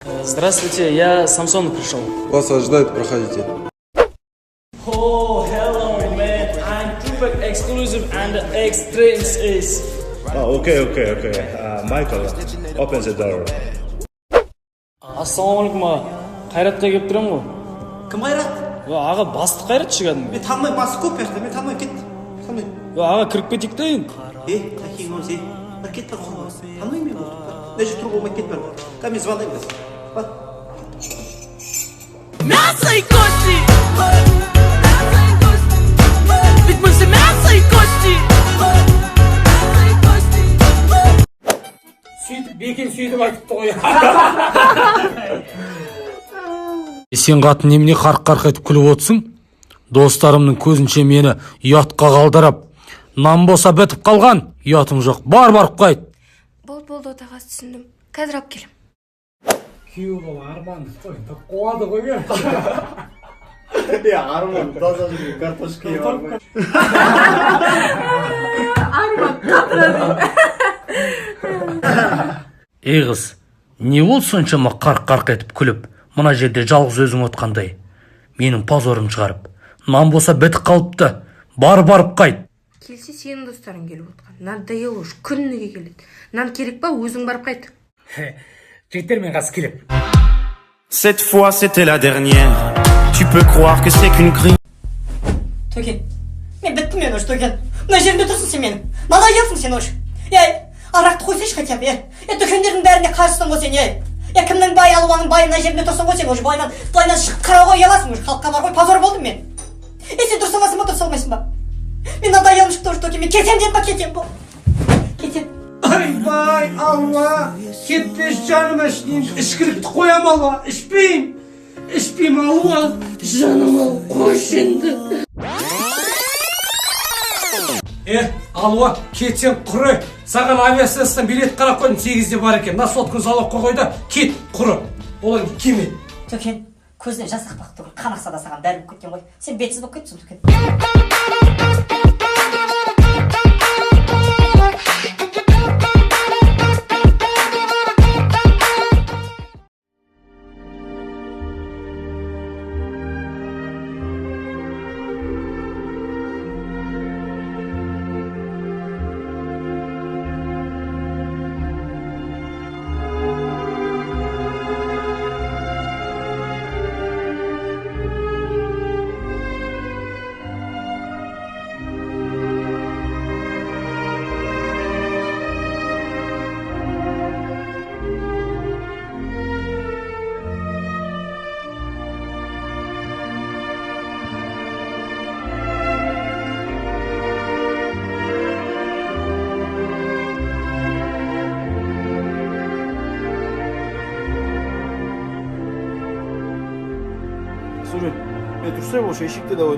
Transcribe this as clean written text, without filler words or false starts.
Здравствуйте, я Самсон пришел. Вас ожидают, проходите. Oh, hello, man. I'm Tupac exclusive and extremes is. Oh, okay. Michael, open the door. Ассалаумағалейкум аға. Қайратқа келіп тұрамын ғой. Кім Қайрат? Аға бастық Қайратшы кәдімгі. Мен танымаймын, басы көп яқты, мен танымаймын, кет. Танымаймын. Аға кіріп кетейік та енді. Қайкең өзі, бір кет бар соңғы. Танымаймын мен бұл. Мына жерде тұруға болмайды, кет бар. Қазір мен звондаймын қазір. Бар. Мясо и кости! Ведь мы все мясо и кости! Сөйтіп, бекен сөйтіп айтыпты ғой. Сен қатын немене қарқ-қарқ етіп күліп отырсың? Достарымның көзінше мені ұятқа қалдырып, нан боса бітіп қалған. Ұятым жоқ, барып қайт. Болды, отағасы түсіндім. Қазір алып келем. Күйеу бала арманды қой, қуады ғой мен. Арман, таза жүрген картошка ебар. Ей қыз, не ол соншама қарқ-қарқ етіп күліп, мына жерде жалғыз өзің отқандай. Менің позорым шығарып, нан боса бітіп қалыпты. Барып қайт. Келсе сенің достарың келіп отқан. Надоел уж, күніге келеді. Нан керек па, өзің барып қайт. Жетер мен қас келіп. Cette fois, c'était la dernière. Tu peux croire que c'est qu'une grille. Төкен, мен біттім мен уже, Төкен. Мына жерінде тұрсың сен менің. Надоелсің сен уже. Арақты қойсайшы хотя бы. Дүкендердің бәріне қарсысың ғой сен. Кімнің бай алуаның байы мына жерінде тұрсың ғой сен уже. Былайнан шығып қарауға ұяласың уже. Халыққа бар ғой, позор болдым мен. Сен дұрыс алмасың ба, дұрыс алмайсың ба? Мен надоелім шықты уже, Төкен. Мен кетем дедім ба, кетем бұл. Кетем. Ай, Алла, кетпес жаныма ішкілікті қоям Алла, ішпейм Алла, жаным ал, қош енді. Алла, кетсем құры, саған авиасиясынан билет қарап қойдым, 8-де бар екен, на соткын залог қойда, кет құры, олар кеме. Төкен, көзіне жас ақпақ тұғыр, қан ақса да саған бәрі болып кеткен ғой. Сен бетсіз болып кеттің, Төкен. Слушай, тұрсай болшы, ешікті давай,